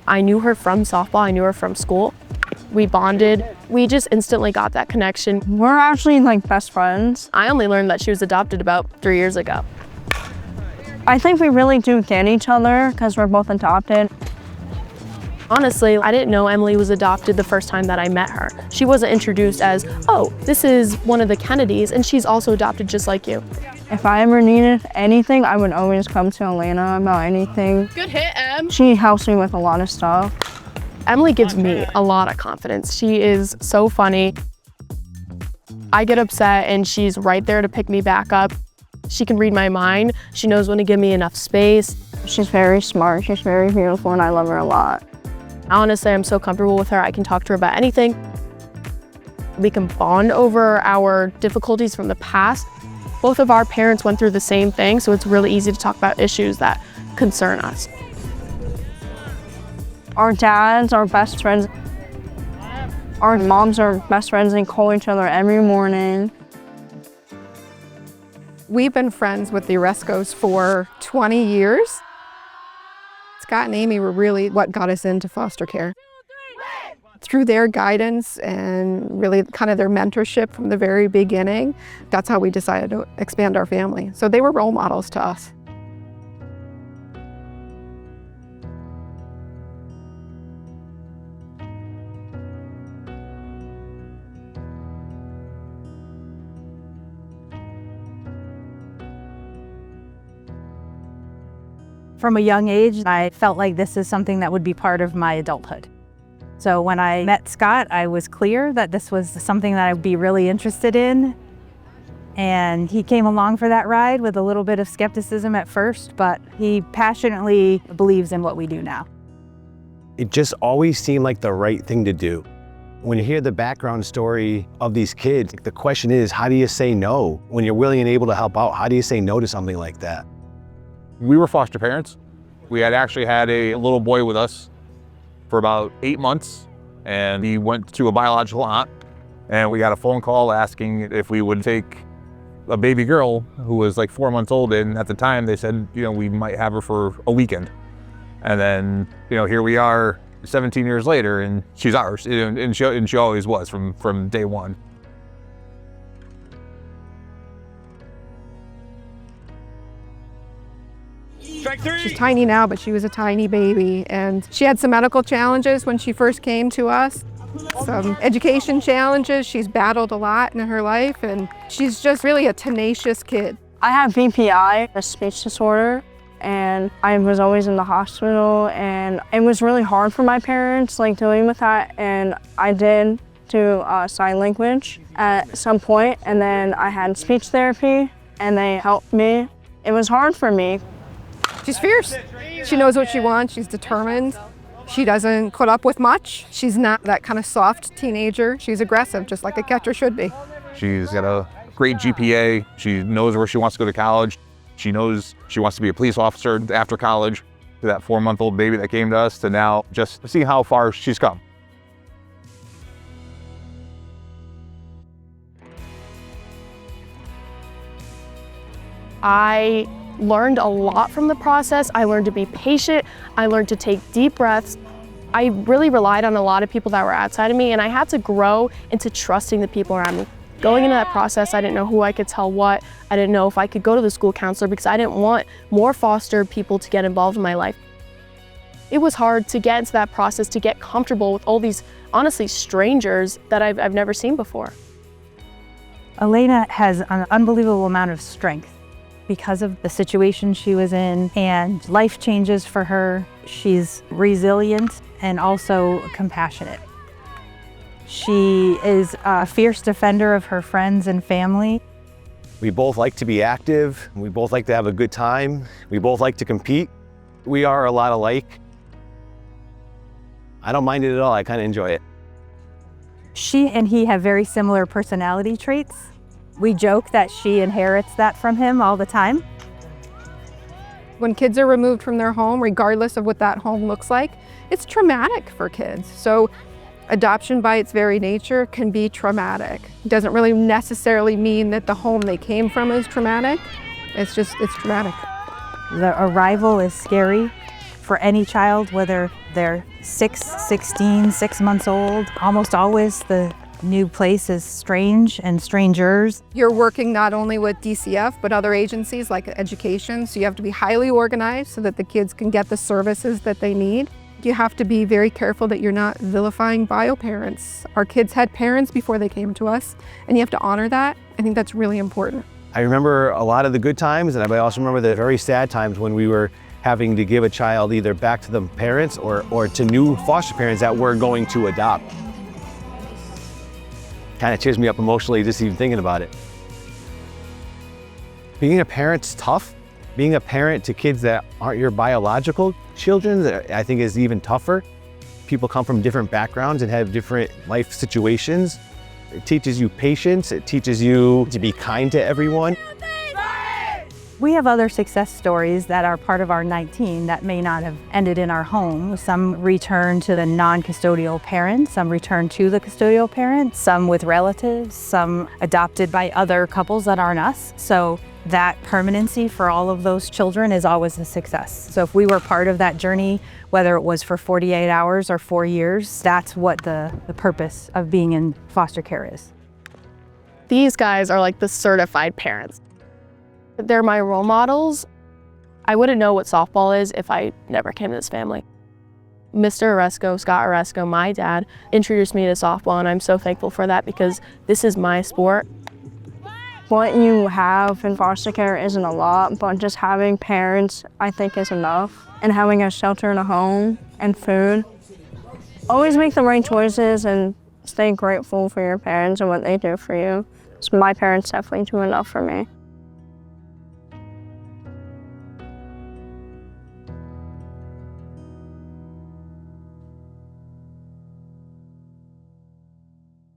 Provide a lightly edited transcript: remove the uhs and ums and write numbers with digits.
I knew her from softball, I knew her from school. We bonded. We just instantly got that connection. We're actually like best friends. I only learned that she was adopted about 3 years ago. I think we really do get each other because we're both adopted. Honestly, I didn't know Emily was adopted the first time that I met her. She wasn't introduced as, oh, this is one of the Kennedys and she's also adopted just like you. If I ever needed anything, I would always come to Alaina about anything. Good hit, Em. She helps me with a lot of stuff. Emily gives me a lot of confidence. She is so funny. I get upset and she's right there to pick me back up. She can read my mind. She knows when to give me enough space. She's very smart, she's very beautiful, and I love her a lot. Honestly, I'm so comfortable with her. I can talk to her about anything. We can bond over our difficulties from the past. Both of our parents went through the same thing, so it's really easy to talk about issues that concern us. Our dads are best friends. Our moms are best friends and call each other every morning. We've been friends with the High-Arescos for 20 years. Scott and Amy were really what got us into foster care. Through their guidance and really kind of their mentorship from the very beginning, that's how we decided to expand our family. So they were role models to us. From a young age, I felt like this is something that would be part of my adulthood. So when I met Scott, I was clear that this was something that I'd be really interested in. And he came along for that ride with a little bit of skepticism at first, but he passionately believes in what we do now. It just always seemed like the right thing to do. When you hear the background story of these kids, the question is, how do you say no? When you're willing and able to help out, how do you say no to something like that? We were foster parents. We had actually had a little boy with us for about 8 months, and he went to a biological aunt, and we got a phone call asking if we would take a baby girl who was like 4 months old, and at the time they said, we might have her for a weekend. And then, here we are 17 years later, and she's ours, and she always was from day one. She's tiny now, but she was a tiny baby, and she had some medical challenges when she first came to us. Some education challenges. She's battled a lot in her life, and she's just really a tenacious kid. I have BPI, a speech disorder, and I was always in the hospital, and it was really hard for my parents, dealing with that, and I did do sign language at some point, and then I had speech therapy, and they helped me. It was hard for me. She's fierce. She knows what she wants. She's determined. She doesn't put up with much. She's not that kind of soft teenager. She's aggressive, just like a catcher should be. She's got a great GPA. She knows where she wants to go to college. She knows she wants to be a police officer after college. To that 4-month-old baby that came to us, to now just see how far she's come. I learned a lot from the process. I learned to be patient. I learned to take deep breaths. I really relied on a lot of people that were outside of me, and I had to grow into trusting the people around me. Going into that process, I didn't know who I could tell what. I didn't know if I could go to the school counselor because I didn't want more foster people to get involved in my life. It was hard to get into that process, to get comfortable with all these, honestly, strangers that I've never seen before. Alaina has an unbelievable amount of strength because of the situation she was in, and life changes for her. She's resilient and also compassionate. She is a fierce defender of her friends and family. We both like to be active. We both like to have a good time. We both like to compete. We are a lot alike. I don't mind it at all. I kind of enjoy it. She and he have very similar personality traits. We joke that she inherits that from him all the time. When kids are removed from their home, regardless of what that home looks like, it's traumatic for kids. So adoption by its very nature can be traumatic. It doesn't really necessarily mean that the home they came from is traumatic. It's traumatic. The arrival is scary for any child, whether They're 6, 16, 6 months old. Almost always the new place is strange and strangers. You're working not only with DCF, but other agencies like education, so you have to be highly organized so that the kids can get the services that they need. You have to be very careful that you're not vilifying bio parents. Our kids had parents before they came to us, and you have to honor that. I think that's really important. I remember a lot of the good times, and I also remember the very sad times when we were having to give a child either back to the parents or to new foster parents that we're going to adopt. Kind of cheers me up emotionally just even thinking about it. Being a parent's tough. Being a parent to kids that aren't your biological children, I think is even tougher. People come from different backgrounds and have different life situations. It teaches you patience. It teaches you to be kind to everyone. We have other success stories that are part of our 19 that may not have ended in our home. Some return to the non-custodial parents, some return to the custodial parents, some with relatives, some adopted by other couples that aren't us. So that permanency for all of those children is always a success. So if we were part of that journey, whether it was for 48 hours or 4 years, that's what the purpose of being in foster care is. These guys are like the certified parents. They're my role models. I wouldn't know what softball is if I never came to this family. Mr. Aresco, Scott Aresco, my dad, introduced me to softball, and I'm so thankful for that because this is my sport. What you have in foster care isn't a lot, but just having parents, I think, is enough. And having a shelter and a home and food. Always make the right choices and stay grateful for your parents and what they do for you. So my parents definitely do enough for me.